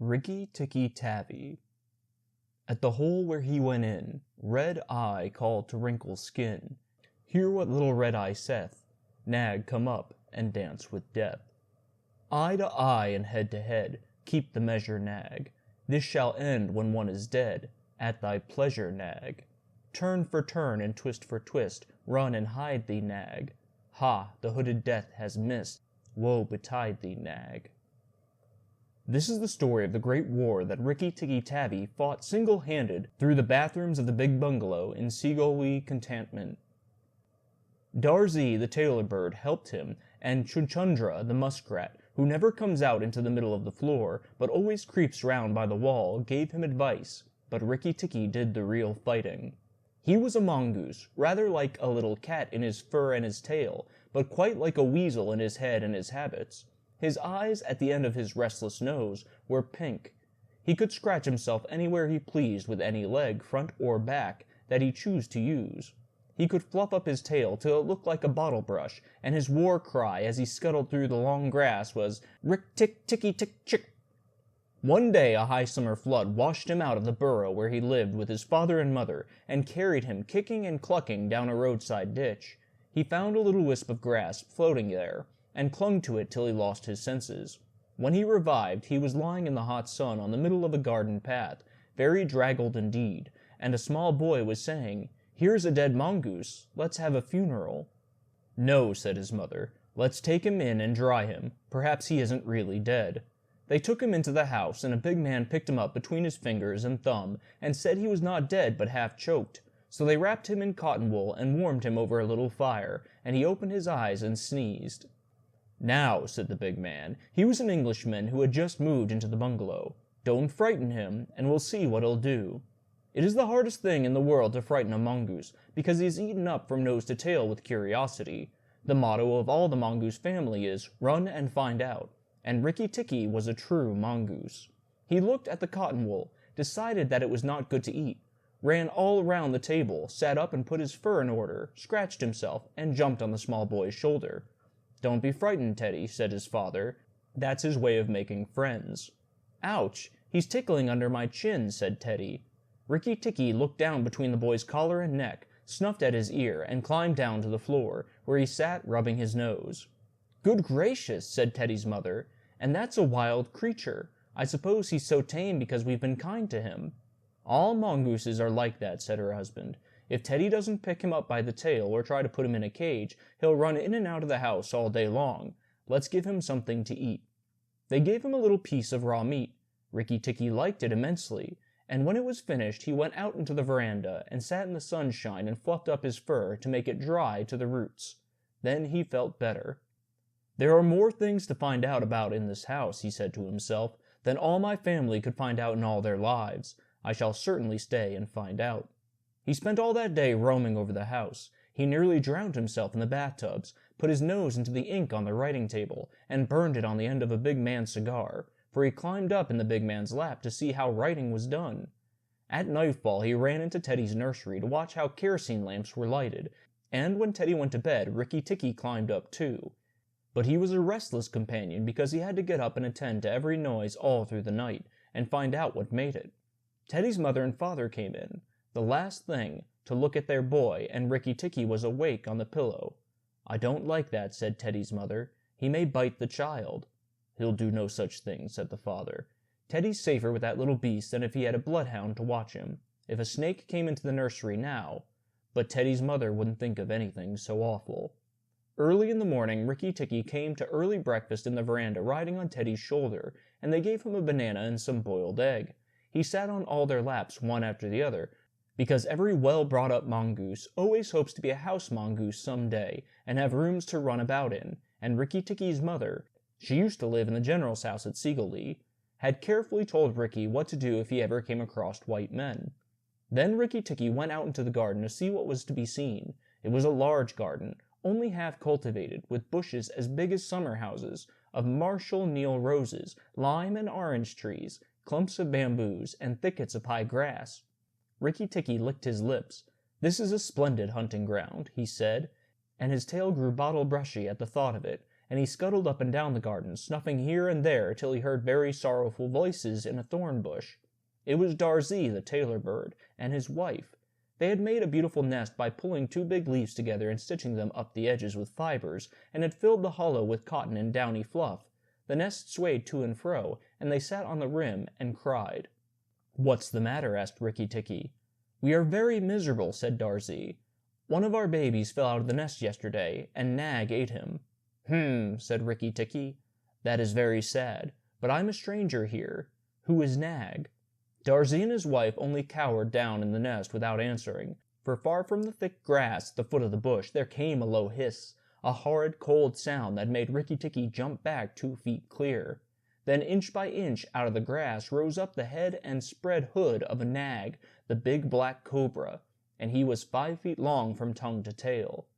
Rikki-Tikki-Tavi. At the hole where he went in, Red Eye called to Wrinkle Skin, "Hear what little Red Eye saith, Nag, come up and dance with Death. Eye to eye and head to head, keep the measure, Nag. This shall end when one is dead, at thy pleasure, Nag. Turn for turn and twist for twist, run and hide thee, Nag. Ha, the hooded Death has missed, woe betide thee, Nag." This is the story of the great war that Rikki-Tikki-Tavi fought single-handed through the bathrooms of the big bungalow in Seagully Cantonment. Darzee the tailor bird helped him, and Chuchundra the muskrat, who never comes out into the middle of the floor, but always creeps round by the wall, gave him advice, but Rikki-Tikki did the real fighting. He was a mongoose, rather like a little cat in his fur and his tail, but quite like a weasel in his head and his habits. His eyes, at the end of his restless nose, were pink. He could scratch himself anywhere he pleased with any leg, front or back, that he chose to use. He could fluff up his tail till it looked like a bottle brush, and his war cry as he scuttled through the long grass was, "Rick-tick-ticky-tick-chick." One day a high summer flood washed him out of the burrow where he lived with his father and mother, and carried him kicking and clucking down a roadside ditch. He found a little wisp of grass floating there, and clung to it till he lost his senses. When he revived, he was lying in the hot sun on the middle of a garden path, very draggled indeed, and a small boy was saying, "Here's a dead mongoose, let's have a funeral." "No," said his mother, "let's take him in and dry him, perhaps he isn't really dead." They took him into the house, and a big man picked him up between his fingers and thumb, and said he was not dead but half choked. So they wrapped him in cotton wool and warmed him over a little fire, and he opened his eyes and sneezed. "Now," said the big man, he was an Englishman who had just moved into the bungalow, "don't frighten him, and we'll see what he'll do." It is the hardest thing in the world to frighten a mongoose, because he is eaten up from nose to tail with curiosity. The motto of all the mongoose family is, "Run and find out," and Rikki-Tikki was a true mongoose. He looked at the cotton wool, decided that it was not good to eat, ran all around the table, sat up and put his fur in order, scratched himself, and jumped on the small boy's shoulder. "Don't be frightened, Teddy," said his father. "That's his way of making friends." "Ouch! He's tickling under my chin," said Teddy. Rikki-Tikki looked down between the boy's collar and neck, snuffed at his ear, and climbed down to the floor, where he sat rubbing his nose. "Good gracious," said Teddy's mother, "and that's a wild creature. I suppose he's so tame because we've been kind to him." "All mongooses are like that," said her husband. "If Teddy doesn't pick him up by the tail or try to put him in a cage, he'll run in and out of the house all day long. Let's give him something to eat." They gave him a little piece of raw meat. Rikki-Tikki liked it immensely, and when it was finished he went out into the veranda and sat in the sunshine and fluffed up his fur to make it dry to the roots. Then he felt better. "There are more things to find out about in this house," he said to himself, "than all my family could find out in all their lives. I shall certainly stay and find out." He spent all that day roaming over the house. He nearly drowned himself in the bathtubs, put his nose into the ink on the writing table, and burned it on the end of a big man's cigar, for he climbed up in the big man's lap to see how writing was done. At nightfall he ran into Teddy's nursery to watch how kerosene lamps were lighted, and when Teddy went to bed, Rikki-Tikki climbed up too. But he was a restless companion because he had to get up and attend to every noise all through the night, and find out what made it. Teddy's mother and father came in, the last thing, to look at their boy, and Rikki-Tikki was awake on the pillow. "I don't like that," said Teddy's mother. "He may bite the child." "He'll do no such thing," said the father. "Teddy's safer with that little beast than if he had a bloodhound to watch him. If a snake came into the nursery now—" But Teddy's mother wouldn't think of anything so awful. Early in the morning, Rikki-Tikki came to early breakfast in the veranda riding on Teddy's shoulder, and they gave him a banana and some boiled egg. He sat on all their laps one after the other, because every well-brought-up mongoose always hopes to be a house mongoose some day and have rooms to run about in, and Rikki-Tikki's mother, she used to live in the general's house at Seagully, had carefully told Rikki what to do if he ever came across white men. Then Rikki-Tikki went out into the garden to see what was to be seen. It was a large garden, only half cultivated, with bushes as big as summer houses, of Marshall Neil roses, lime and orange trees, clumps of bamboos, and thickets of high grass. Rikki-Tikki licked his lips. "This is a splendid hunting ground," he said, and his tail grew bottle-brushy at the thought of it, and he scuttled up and down the garden, snuffing here and there till he heard very sorrowful voices in a thorn bush. It was Darzee, the tailor bird, and his wife. They had made a beautiful nest by pulling 2 big leaves together and stitching them up the edges with fibers, and had filled the hollow with cotton and downy fluff. The nest swayed to and fro, and they sat on the rim and cried. "What's the matter?" asked Rikki-Tikki. "We are very miserable," said Darzee. "One of our babies fell out of the nest yesterday, and Nag ate him." Said Rikki-Tikki. "That is very sad, but I'm a stranger here. Who is Nag?" Darzee and his wife only cowered down in the nest without answering, for far from the thick grass at the foot of the bush there came a low hiss, a horrid cold sound that made Rikki-Tikki jump back 2 feet clear. Then inch by inch out of the grass rose up the head and spread hood of a Nag, the big black cobra, and he was 5 feet long from tongue to tail.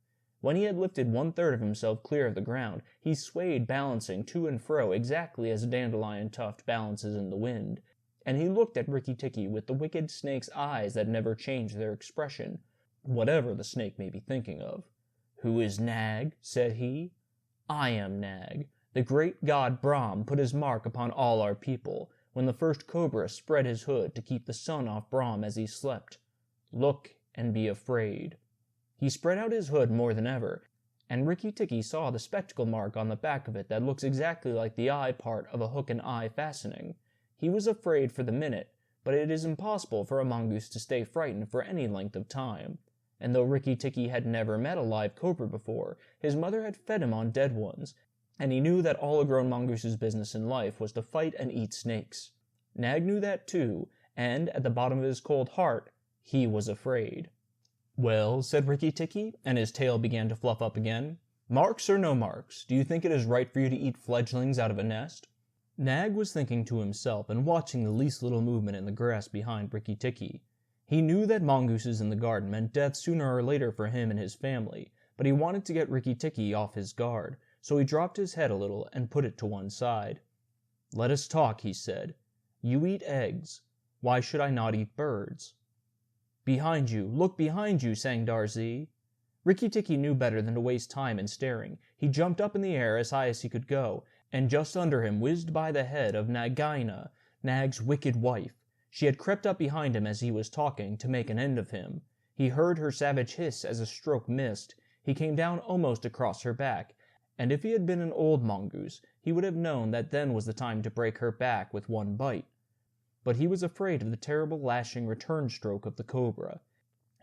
When he had lifted 1/3 of himself clear of the ground, he swayed balancing to and fro exactly as a dandelion tuft balances in the wind, and he looked at Rikki-Tikki with the wicked snake's eyes that never changed their expression, whatever the snake may be thinking of. "Who is Nag?" said he. "I am Nag. The great god Brahm put his mark upon all our people, when the first cobra spread his hood to keep the sun off Brahm as he slept. Look and be afraid." He spread out his hood more than ever, and Rikki-Tikki saw the spectacle mark on the back of it that looks exactly like the eye part of a hook and eye fastening. He was afraid for the minute, but it is impossible for a mongoose to stay frightened for any length of time. And though Rikki-Tikki had never met a live cobra before, his mother had fed him on dead ones, and he knew that all a grown mongoose's business in life was to fight and eat snakes. Nag knew that too, and at the bottom of his cold heart, he was afraid. "Well," said Rikki-Tikki, and his tail began to fluff up again, "marks or no marks, do you think it is right for you to eat fledglings out of a nest?" Nag was thinking to himself and watching the least little movement in the grass behind Rikki-Tikki. He knew that mongooses in the garden meant death sooner or later for him and his family, but he wanted to get Rikki-Tikki off his guard, so he dropped his head a little and put it to one side. "Let us talk," he said. "You eat eggs. Why should I not eat birds?" "Behind you! Look behind you!" sang Darzee. Rikki-Tikki knew better than to waste time in staring. He jumped up in the air as high as he could go, and just under him whizzed by the head of Nagaina, Nag's wicked wife. She had crept up behind him as he was talking, to make an end of him. He heard her savage hiss as a stroke missed. He came down almost across her back, and if he had been an old mongoose, he would have known that then was the time to break her back with one bite. But he was afraid of the terrible lashing return stroke of the cobra.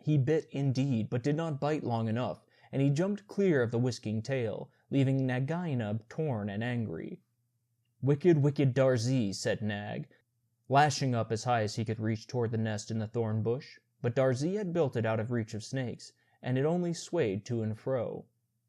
He bit indeed, but did not bite long enough, and he jumped clear of the whisking tail, leaving Nagaina torn and angry. "Wicked, wicked Darzee," said Nag, lashing up as high as he could reach toward the nest in the thorn bush. But Darzee had built it out of reach of snakes, and it only swayed to and fro.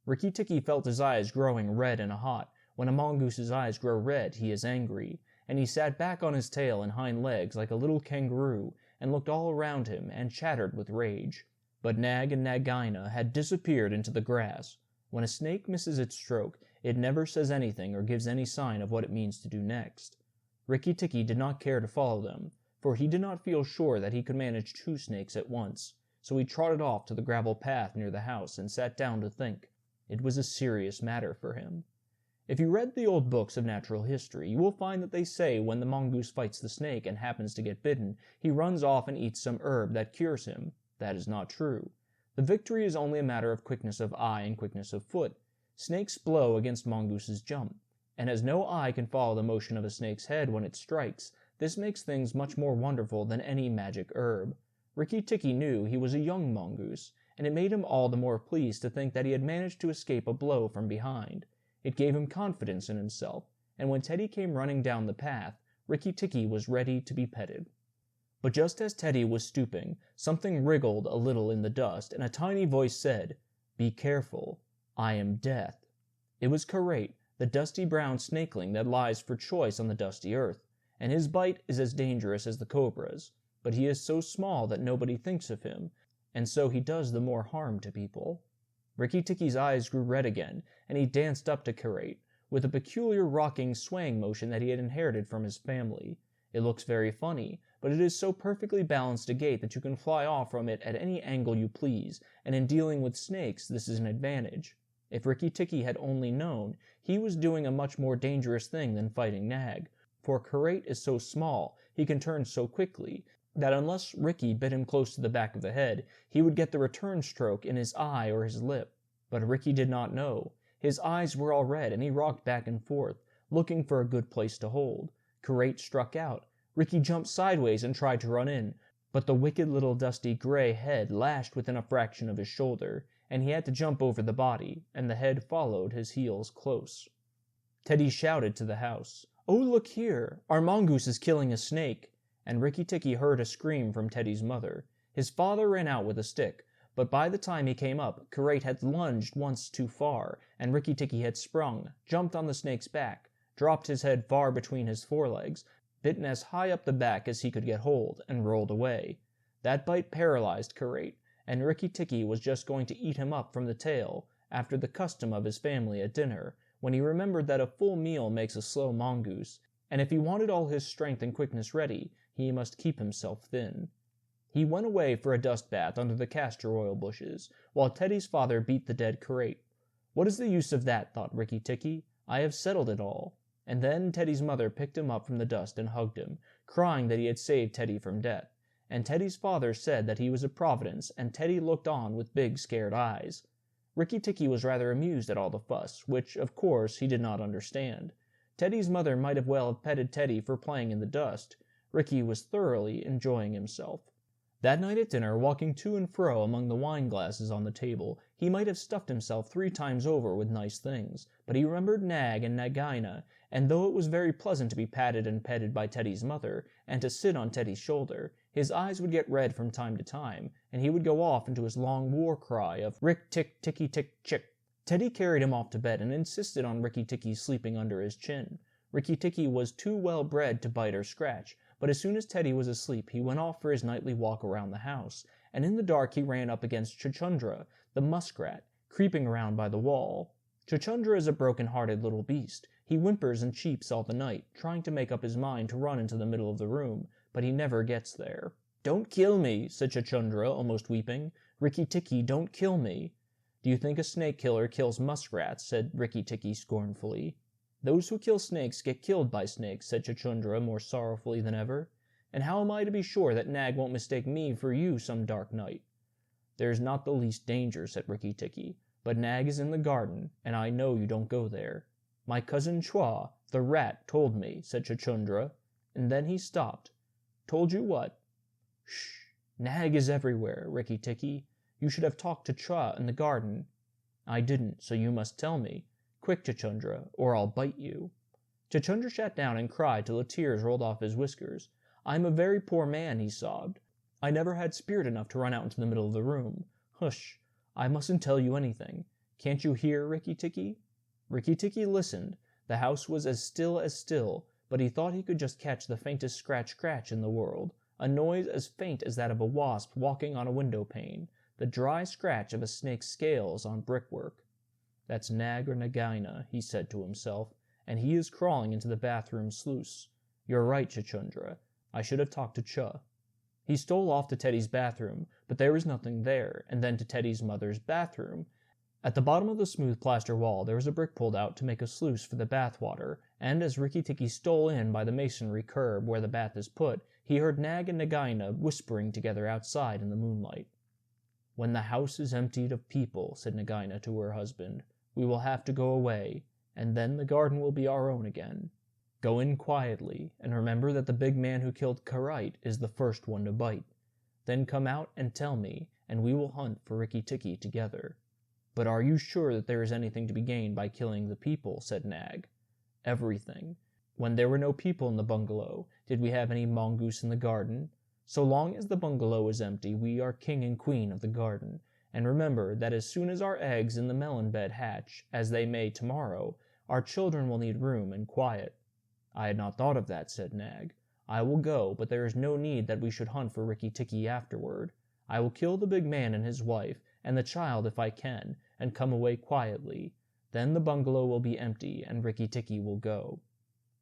Rikki-Tikki felt his eyes growing red and hot. When a mongoose's eyes grow red, he is angry, and he sat back on his tail and hind legs like a little kangaroo, and looked all around him, and chattered with rage. But Nag and Nagaina had disappeared into the grass. When a snake misses its stroke, it never says anything or gives any sign of what it means to do next. Rikki-Tikki did not care to follow them, for he did not feel sure that he could manage 2 snakes at once, so he trotted off to the gravel path near the house and sat down to think. It was a serious matter for him. If you read the old books of natural history, you will find that they say when the mongoose fights the snake and happens to get bitten, he runs off and eats some herb that cures him. That is not true. The victory is only a matter of quickness of eye and quickness of foot. Snakes blow against mongooses jump, and as no eye can follow the motion of a snake's head when it strikes, this makes things much more wonderful than any magic herb. Rikki-Tikki knew he was a young mongoose, and it made him all the more pleased to think that he had managed to escape a blow from behind. It gave him confidence in himself, and when Teddy came running down the path, Rikki-Tikki was ready to be petted. But just as Teddy was stooping, something wriggled a little in the dust, and a tiny voice said, "Be careful, I am Death." It was Karate, the dusty brown snakeling that lies for choice on the dusty earth, and his bite is as dangerous as the cobra's, but he is so small that nobody thinks of him, and so he does the more harm to people. Rikki-Tikki's eyes grew red again, and he danced up to Karate, with a peculiar rocking, swaying motion that he had inherited from his family. It looks very funny, but it is so perfectly balanced a gait that you can fly off from it at any angle you please, and in dealing with snakes this is an advantage. If Rikki-Tikki had only known, he was doing a much more dangerous thing than fighting Nag, for Karate is so small, he can turn so quickly, that unless Rikki bit him close to the back of the head, he would get the return stroke in his eye or his lip. But Rikki did not know. His eyes were all red, and he rocked back and forth, looking for a good place to hold. Karate struck out. Rikki jumped sideways and tried to run in, but the wicked little dusty gray head lashed within a fraction of his shoulder, and he had to jump over the body, and the head followed his heels close. Teddy shouted to the house, "Oh, look here! Our mongoose is killing a snake!" And Rikki-Tikki heard a scream from Teddy's mother. His father ran out with a stick, but by the time he came up, Karate had lunged once too far, and Rikki-Tikki had sprung, jumped on the snake's back, dropped his head far between his forelegs, bitten as high up the back as he could get hold, and rolled away. That bite paralyzed Karate, and Rikki-Tikki was just going to eat him up from the tail, after the custom of his family at dinner, when he remembered that a full meal makes a slow mongoose, and if he wanted all his strength and quickness ready, he must keep himself thin. He went away for a dust bath under the castor oil bushes, while Teddy's father beat the dead Karate. "What is the use of that?" thought Rikki-Tikki. "I have settled it all." And then Teddy's mother picked him up from the dust and hugged him, crying that he had saved Teddy from death. And Teddy's father said that he was a providence, and Teddy looked on with big scared eyes. Rikki-Tikki was rather amused at all the fuss, which, of course, he did not understand. Teddy's mother might have well have petted Teddy for playing in the dust. Rikki was thoroughly enjoying himself. That night at dinner, walking to and fro among the wine glasses on the table, he might have stuffed himself 3 times over with nice things, but he remembered Nag and Nagaina, and though it was very pleasant to be patted and petted by Teddy's mother, and to sit on Teddy's shoulder, his eyes would get red from time to time, and he would go off into his long war cry of Rick-tick-ticky-tick-chick. Teddy carried him off to bed and insisted on Rikki-Tikki sleeping under his chin. Rikki-Tikki was too well bred to bite or scratch, but as soon as Teddy was asleep, he went off for his nightly walk around the house, and in the dark he ran up against Chuchundra, the muskrat, creeping around by the wall. Chuchundra is a broken-hearted little beast. He whimpers and cheeps all the night, trying to make up his mind to run into the middle of the room, but he never gets there. "Don't kill me," said Chuchundra, almost weeping. "Rikki-Tikki, don't kill me." "Do you think a snake killer kills muskrats?" said Rikki-Tikki scornfully. "Those who kill snakes get killed by snakes," said Chuchundra more sorrowfully than ever. "And how am I to be sure that Nag won't mistake me for you some dark night?" "There is not the least danger," said Rikki-Tikki, "but Nag is in the garden, and I know you don't go there." "My cousin Chua, the rat, told me," said Chuchundra, and then he stopped. "Told you what?" "Shh! Nag is everywhere, Rikki-Tikki. You should have talked to Chua in the garden." "I didn't, so you must tell me. Quick, Chuchundra, or I'll bite you." Chuchundra sat down and cried till the tears rolled off his whiskers. "I am a very poor man," he sobbed. "I never had spirit enough to run out into the middle of the room. Hush! I mustn't tell you anything. Can't you hear, Rikki-Tikki?" Rikki-Tikki listened. The house was as still, but he thought he could just catch the faintest scratch in the world, a noise as faint as that of a wasp walking on a window pane, the dry scratch of a snake's scales on brickwork. "That's Nag or Nagaina," he said to himself, "and he is crawling into the bathroom sluice. You're right, Chuchundra. I should have talked to Chua." He stole off to Teddy's bathroom, but there was nothing there, and then to Teddy's mother's bathroom. At the bottom of the smooth plaster wall there was a brick pulled out to make a sluice for the bath water, and as Rikki-Tikki stole in by the masonry curb where the bath is put, he heard Nag and Nagaina whispering together outside in the moonlight. "When the house is emptied of people," said Nagaina to her husband, "we will have to go away, and then the garden will be our own again. Go in quietly, and remember that the big man who killed Karite is the first one to bite. Then come out and tell me, and we will hunt for Rikki-Tikki together." "But are you sure that there is anything to be gained by killing the people?" said Nag. "Everything. When there were no people in the bungalow, did we have any mongoose in the garden? So long as the bungalow is empty, we are king and queen of the garden. And remember that as soon as our eggs in the melon bed hatch, as they may tomorrow, our children will need room and quiet." "I had not thought of that," said Nag. "I will go, but there is no need that we should hunt for Rikki-Tikki afterward. I will kill the big man and his wife, and the child if I can, and come away quietly. Then the bungalow will be empty, and Rikki-Tikki will go."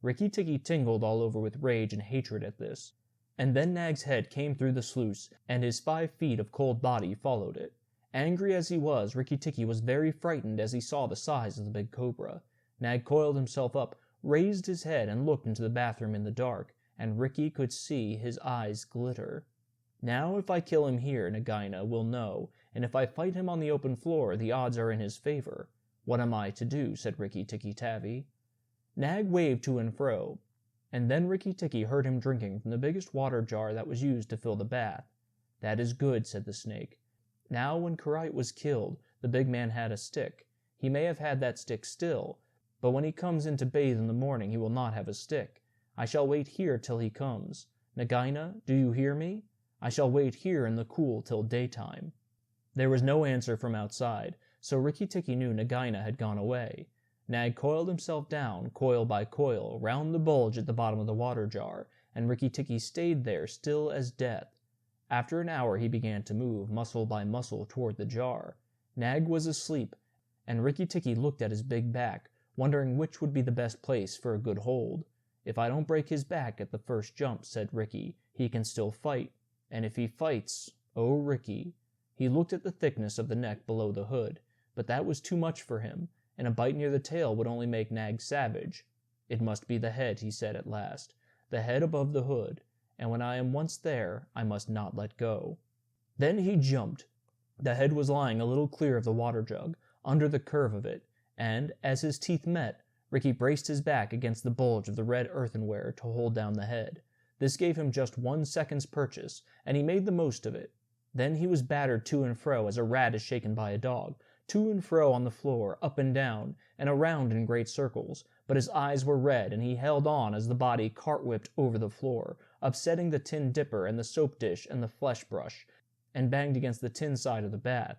Rikki-Tikki tingled all over with rage and hatred at this. And then Nag's head came through the sluice, and his 5 feet of cold body followed it. Angry as he was, Rikki-Tikki was very frightened as he saw the size of the big cobra. Nag coiled himself up, raised his head, and looked into the bathroom in the dark, and Rikki could see his eyes glitter. Now if I kill him here, Nagaina will know, and if I fight him on the open floor, the odds are in his favor. What am I to do? Said Rikki-Tikki-Tavi. Nag waved to and fro, and then Rikki-Tikki heard him drinking from the biggest water jar that was used to fill the bath. That is good, said the snake. Now when Karite was killed, the big man had a stick. He may have had that stick still, but when he comes in to bathe in the morning he will not have a stick. I shall wait here till he comes. Nagaina, do you hear me? I shall wait here in the cool till daytime. There was no answer from outside, so Rikki-Tikki knew Nagaina had gone away. Nag coiled himself down, coil by coil, round the bulge at the bottom of the water jar, and Rikki-Tikki stayed there still as death. After an hour he began to move, muscle by muscle, toward the jar. Nag was asleep, and Rikki-Tikki looked at his big back, wondering which would be the best place for a good hold. If I don't break his back at the first jump, said Rikki, he can still fight. And if he fights, oh Rikki. He looked at the thickness of the neck below the hood, but that was too much for him, and a bite near the tail would only make Nag savage. It must be the head, he said at last, the head above the hood, and when I am once there, I must not let go. Then he jumped. The head was lying a little clear of the water jug, under the curve of it, and, as his teeth met, Rikki braced his back against the bulge of the red earthenware to hold down the head. This gave him just 1 second's purchase, and he made the most of it. Then he was battered to and fro as a rat is shaken by a dog, to and fro on the floor, up and down, and around in great circles, but his eyes were red, and he held on as the body cart-whipped over the floor, upsetting the tin dipper and the soap dish and the flesh brush, and banged against the tin side of the bath.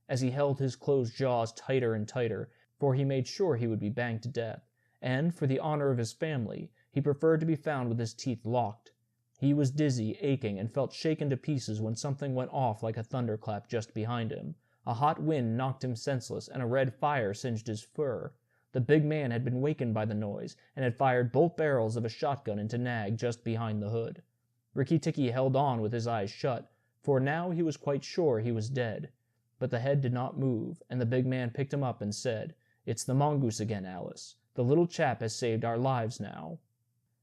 As he held his closed jaws tighter and tighter, for he made sure he would be banged to death, and, for the honor of his family, he preferred to be found with his teeth locked. He was dizzy, aching, and felt shaken to pieces when something went off like a thunderclap just behind him. A hot wind knocked him senseless, and a red fire singed his fur. The big man had been wakened by the noise, and had fired both barrels of a shotgun into Nag just behind the hood. Rikki-Tikki held on with his eyes shut, for now he was quite sure he was dead. But the head did not move, and the big man picked him up and said, "It's the mongoose again, Alice. The little chap has saved our lives now."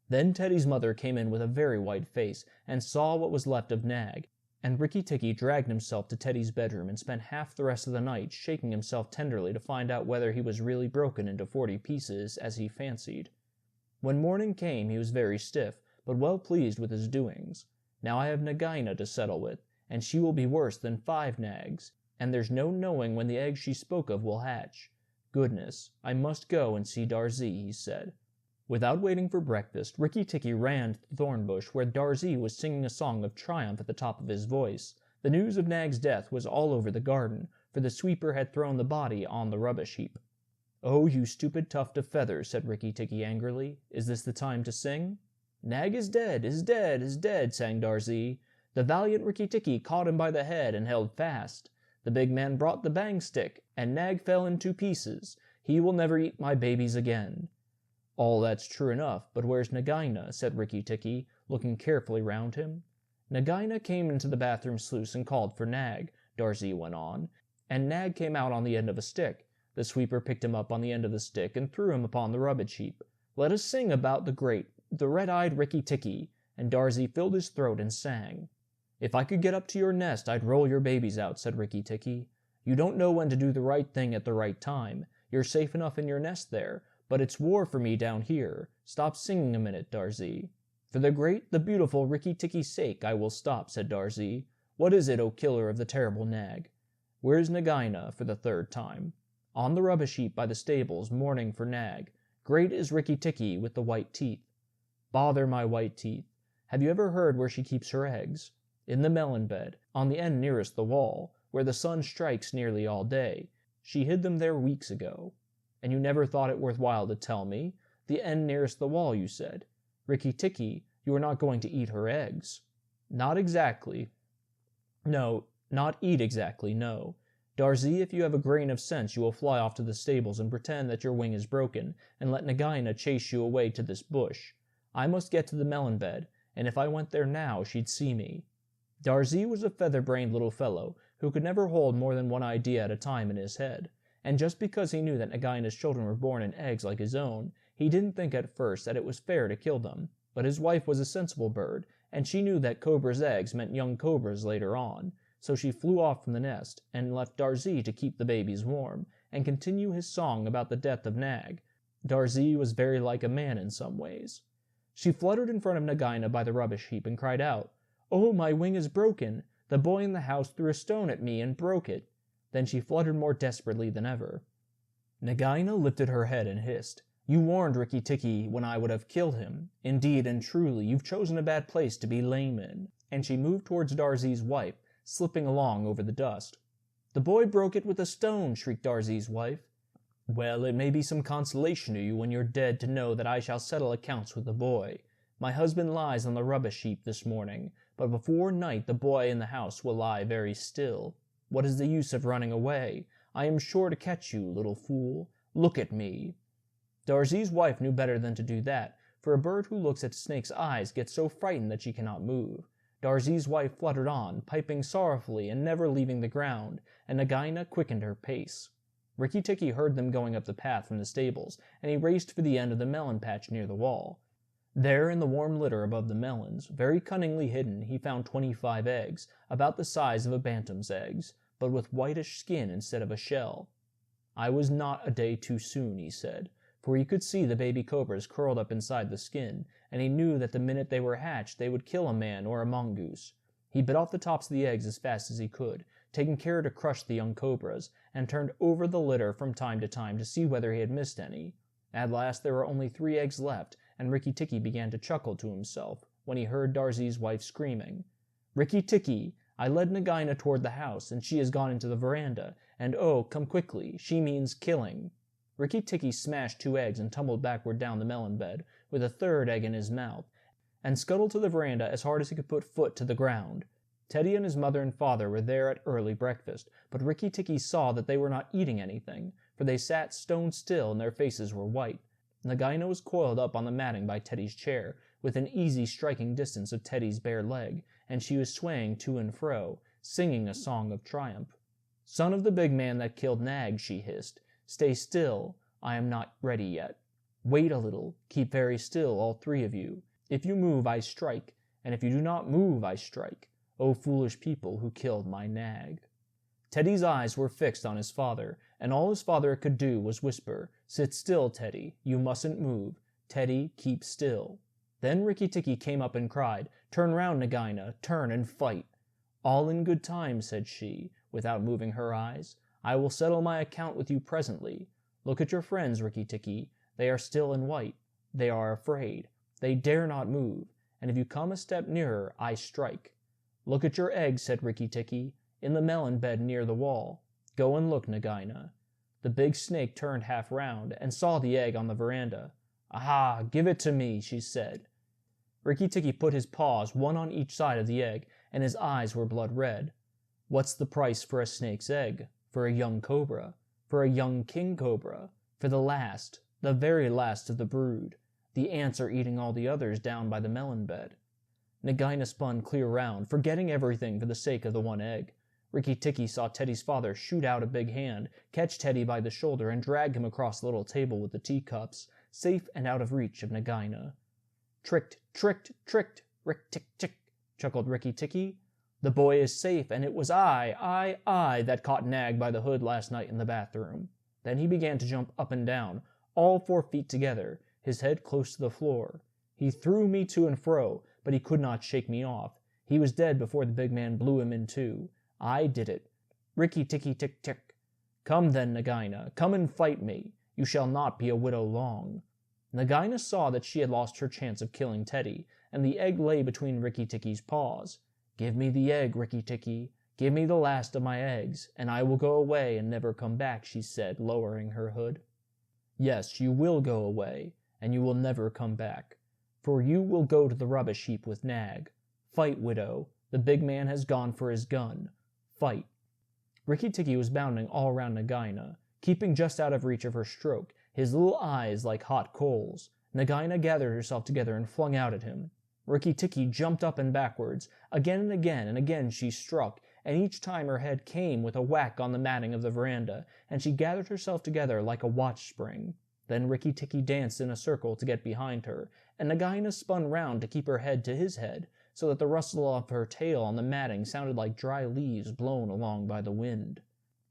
Then Teddy's mother came in with a very white face, and saw what was left of Nag, and Rikki-Tikki dragged himself to Teddy's bedroom and spent half the rest of the night shaking himself tenderly to find out whether he was really broken into 40 pieces, as he fancied. When morning came he was very stiff, but well pleased with his doings. Now I have Nagaina to settle with, and she will be worse than 5 Nags, and there's no knowing when the eggs she spoke of will hatch. Goodness, I must go and see Darzee, he said. Without waiting for breakfast, Rikki-Tikki ran to the thorn bush where Darzee was singing a song of triumph at the top of his voice. The news of Nag's death was all over the garden, for the sweeper had thrown the body on the rubbish heap. "Oh, you stupid tuft of feathers," said Rikki-Tikki angrily. "Is this the time to sing?" "Nag is dead, is dead, is dead," sang Darzee. "The valiant Rikki-Tikki caught him by the head and held fast. The big man brought the bang stick, and Nag fell in 2 pieces. He will never eat my babies again." "All that's true enough, but where's Nagaina?" said Rikki-Tikki, looking carefully round him. "Nagaina came into the bathroom sluice and called for Nag," Darzee went on, "and Nag came out on the end of a stick. The sweeper picked him up on the end of the stick and threw him upon the rubbish heap. Let us sing about the red-eyed Rikki-Tikki," and Darzee filled his throat and sang. "If I could get up to your nest, I'd roll your babies out," said Rikki-Tikki. "You don't know when to do the right thing at the right time. You're safe enough in your nest there, but it's war for me down here. Stop singing a minute, Darzee." "For the great, the beautiful Rikki-Tikki's sake, I will stop," said Darzee. "What is it, O killer of the terrible Nag?" "Where's Nagaina?" for the 3rd time. "On the rubbish heap by the stables, mourning for Nag. Great is Rikki-Tikki with the white teeth." "Bother my white teeth. Have you ever heard where she keeps her eggs?" "In the melon bed, on the end nearest the wall, where the sun strikes nearly all day. She hid them there weeks ago." "And you never thought it worth while to tell me? The end nearest the wall, you said. Rikki-Tikki, you are not going to eat her eggs." "Not exactly. No, not eat exactly, no. Darzee, if you have a grain of sense, you will fly off to the stables and pretend that your wing is broken, and let Nagaina chase you away to this bush. I must get to the melon bed, and if I went there now, she'd see me." Darzee was a feather-brained little fellow, who could never hold more than one idea at a time in his head. And just because he knew that Nagaina's children were born in eggs like his own, he didn't think at first that it was fair to kill them. But his wife was a sensible bird, and she knew that cobras' eggs meant young cobras later on. So she flew off from the nest and left Darzee to keep the babies warm and continue his song about the death of Nag. Darzee was very like a man in some ways. She fluttered in front of Nagaina by the rubbish heap and cried out, "Oh, my wing is broken! The boy in the house threw a stone at me and broke it." Then she fluttered more desperately than ever. Nagaina lifted her head and hissed, "You warned Rikki-Tikki when I would have killed him. Indeed and truly, you've chosen a bad place to be lame in." And she moved towards Darzee's wife, slipping along over the dust. "The boy broke it with a stone," shrieked Darzee's wife. "Well, it may be some consolation to you when you're dead to know that I shall settle accounts with the boy. My husband lies on the rubbish heap this morning, but before night the boy in the house will lie very still. What is the use of running away? I am sure to catch you, little fool. Look at me." Darzee's wife knew better than to do that, for a bird who looks at a snake's eyes gets so frightened that she cannot move. Darzee's wife fluttered on, piping sorrowfully and never leaving the ground, and Nagaina quickened her pace. Rikki-Tikki heard them going up the path from the stables, and he raced for the end of the melon patch near the wall. There, in the warm litter above the melons, very cunningly hidden, he found 25 eggs, about the size of a bantam's eggs, but with whitish skin instead of a shell. "I was not a day too soon," he said, for he could see the baby cobras curled up inside the skin, and he knew that the minute they were hatched they would kill a man or a mongoose. He bit off the tops of the eggs as fast as he could, taking care to crush the young cobras, and turned over the litter from time to time to see whether he had missed any. At last there were only 3 eggs left, and Rikki-Tikki began to chuckle to himself when he heard Darzee's wife screaming, "Rikki-Tikki, I led Nagaina toward the house, and she has gone into the veranda, and oh, come quickly, she means killing." Rikki-Tikki smashed 2 eggs and tumbled backward down the melon bed, with a 3rd egg in his mouth, and scuttled to the veranda as hard as he could put foot to the ground. Teddy and his mother and father were there at early breakfast, but Rikki-Tikki saw that they were not eating anything, for they sat stone still and their faces were white. Nagaina was coiled up on the matting by Teddy's chair, within easy striking distance of Teddy's bare leg, and she was swaying to and fro, singing a song of triumph. "Son of the big man that killed Nag," she hissed, "stay still, I am not ready yet. Wait a little, keep very still, all 3 of you. If you move, I strike, and if you do not move, I strike. O foolish people who killed my Nag." Teddy's eyes were fixed on his father, and all his father could do was whisper, "Sit still, Teddy, you mustn't move. Teddy, keep still." Then Rikki-Tikki came up and cried, "Turn round, Nagaina, turn and fight." "All in good time," said she, without moving her eyes. "I will settle my account with you presently. Look at your friends, Rikki-Tikki. They are still and white. They are afraid. They dare not move, and if you come a step nearer, I strike." "Look at your eggs," said Rikki-Tikki, "in the melon bed near the wall. Go and look, Nagaina." The big snake turned half round, and saw the egg on the veranda. "Aha, give it to me," she said. Rikki-Tikki put his paws one on each side of the egg, and his eyes were blood red. "What's the price for a snake's egg? For a young cobra? For a young king cobra? For the last, the very last of the brood? The ants are eating all the others down by the melon bed." Nagaina spun clear round, forgetting everything for the sake of the one egg. Rikki-Tikki saw Teddy's father shoot out a big hand, catch Teddy by the shoulder, and drag him across the little table with the teacups, safe and out of reach of Nagaina. "Tricked, tricked, tricked, rick-tick-tick," chuckled Rikki-Tikki. "The boy is safe, and it was I that caught Nag by the hood last night in the bathroom." Then he began to jump up and down, all 4 feet together, his head close to the floor. He threw me to and fro, but he could not shake me off. He was dead before the big man blew him in 2. I did it. Rikki-Tikki-Tick-Tick. "Come then, Nagaina, come and fight me. You shall not be a widow long." Nagaina saw that she had lost her chance of killing Teddy, and the egg lay between Rikki-Tikki's paws. "Give me the egg, Rikki-Tikki. Give me the last of my eggs, and I will go away and never come back," she said, lowering her hood. "Yes, you will go away, and you will never come back, for you will go to the rubbish heap with Nag. Fight, widow. The big man has gone for his gun. Fight." Rikki-Tikki was bounding all around Nagaina, keeping just out of reach of her stroke, his little eyes like hot coals. Nagaina gathered herself together and flung out at him. Rikki-Tikki jumped up and backwards. Again and again she struck, and each time her head came with a whack on the matting of the veranda, and she gathered herself together like a watch spring. Then Rikki-Tikki danced in a circle to get behind her, and Nagaina spun round to keep her head to his head, so that the rustle of her tail on the matting sounded like dry leaves blown along by the wind.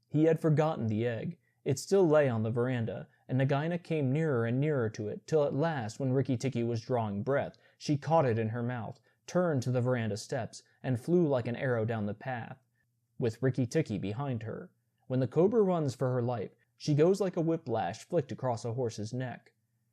He had forgotten the egg. It still lay on the veranda, and Nagaina came nearer and nearer to it, till at last, when Rikki-Tikki was drawing breath, she caught it in her mouth, turned to the veranda steps, and flew like an arrow down the path, with Rikki-Tikki behind her. When the cobra runs for her life, she goes like a whiplash flicked across a horse's neck.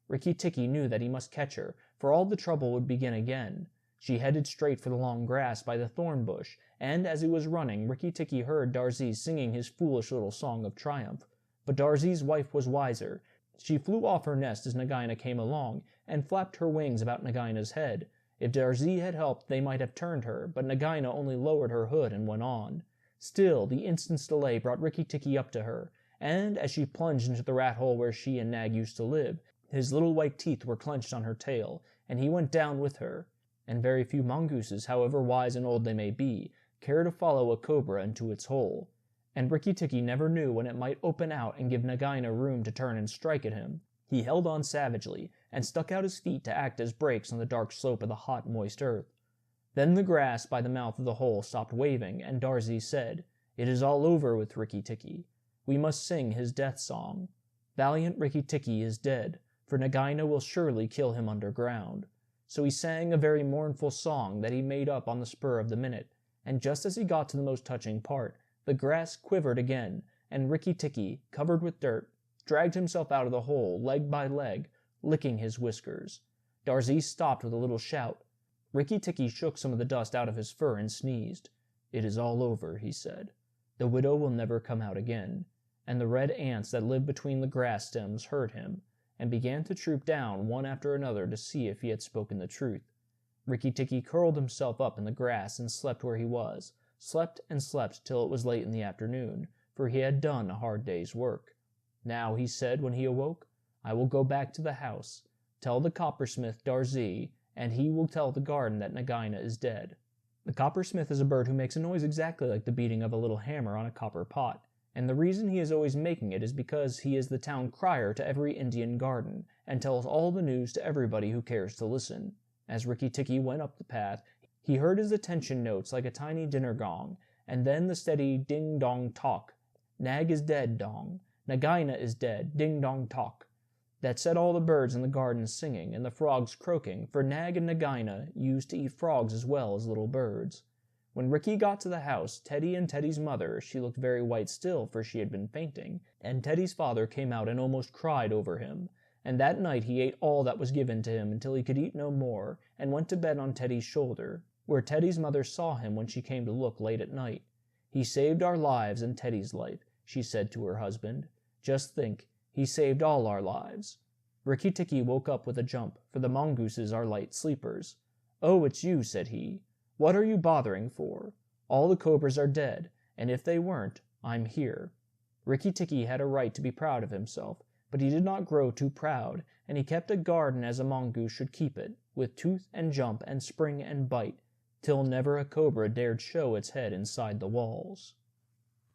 Rikki-Tikki knew that he must catch her, for all the trouble would begin again. She headed straight for the long grass by the thorn bush, and as he was running, Rikki-Tikki heard Darzee singing his foolish little song of triumph. But Darzee's wife was wiser. She flew off her nest as Nagaina came along, and flapped her wings about Nagaina's head. If Darzee had helped, they might have turned her, but Nagaina only lowered her hood and went on. Still, the instant's delay brought Rikki-Tikki up to her, and as she plunged into the rat hole where she and Nag used to live, his little white teeth were clenched on her tail, and he went down with her. And very few mongooses, however wise and old they may be, care to follow a cobra into its hole. And Rikki-Tikki never knew when it might open out and give Nagaina room to turn and strike at him. He held on savagely, and stuck out his feet to act as brakes on the dark slope of the hot, moist earth. Then the grass by the mouth of the hole stopped waving, and Darzee said, "It is all over with Rikki-Tikki. We must sing his death song. Valiant Rikki-Tikki is dead, for Nagaina will surely kill him underground." So he sang a very mournful song that he made up on the spur of the minute, and just as he got to the most touching part, the grass quivered again, and Rikki-Tikki, covered with dirt, dragged himself out of the hole, leg by leg, licking his whiskers. Darzee stopped with a little shout. Rikki-Tikki shook some of the dust out of his fur and sneezed. "It is all over," he said. "The widow will never come out again." And the red ants that lived between the grass stems heard him, and began to troop down one after another to see if he had spoken the truth. Rikki-Tikki curled himself up in the grass and slept where he was, slept and slept till it was late in the afternoon, for he had done a hard day's work. "Now," he said when he awoke, "I will go back to the house, tell the coppersmith Darzee, and he will tell the garden that Nagaina is dead." The coppersmith is a bird who makes a noise exactly like the beating of a little hammer on a copper pot, and the reason he is always making it is because he is the town crier to every Indian garden, and tells all the news to everybody who cares to listen. As Rikki-Tikki went up the path, he heard his attention notes like a tiny dinner gong, and then the steady ding-dong-talk. "Nag is dead, dong. Nagaina is dead, ding-dong-talk." That set all the birds in the garden singing, and the frogs croaking, for Nag and Nagaina used to eat frogs as well as little birds. When Rikki got to the house, Teddy and Teddy's mother, she looked very white still, for she had been fainting, and Teddy's father came out and almost cried over him. And that night he ate all that was given to him until he could eat no more, and went to bed on Teddy's shoulder, where Teddy's mother saw him when she came to look late at night. "He saved our lives and Teddy's life," she said to her husband. "Just think, he saved all our lives." Rikki-Tikki woke up with a jump, for the mongooses are light sleepers. "Oh, it's you," said he. "What are you bothering for? All the cobras are dead, and if they weren't, I'm here." Rikki-Tikki had a right to be proud of himself, but he did not grow too proud, and he kept a garden as a mongoose should keep it, with tooth and jump and spring and bite, till never a cobra dared show its head inside the walls.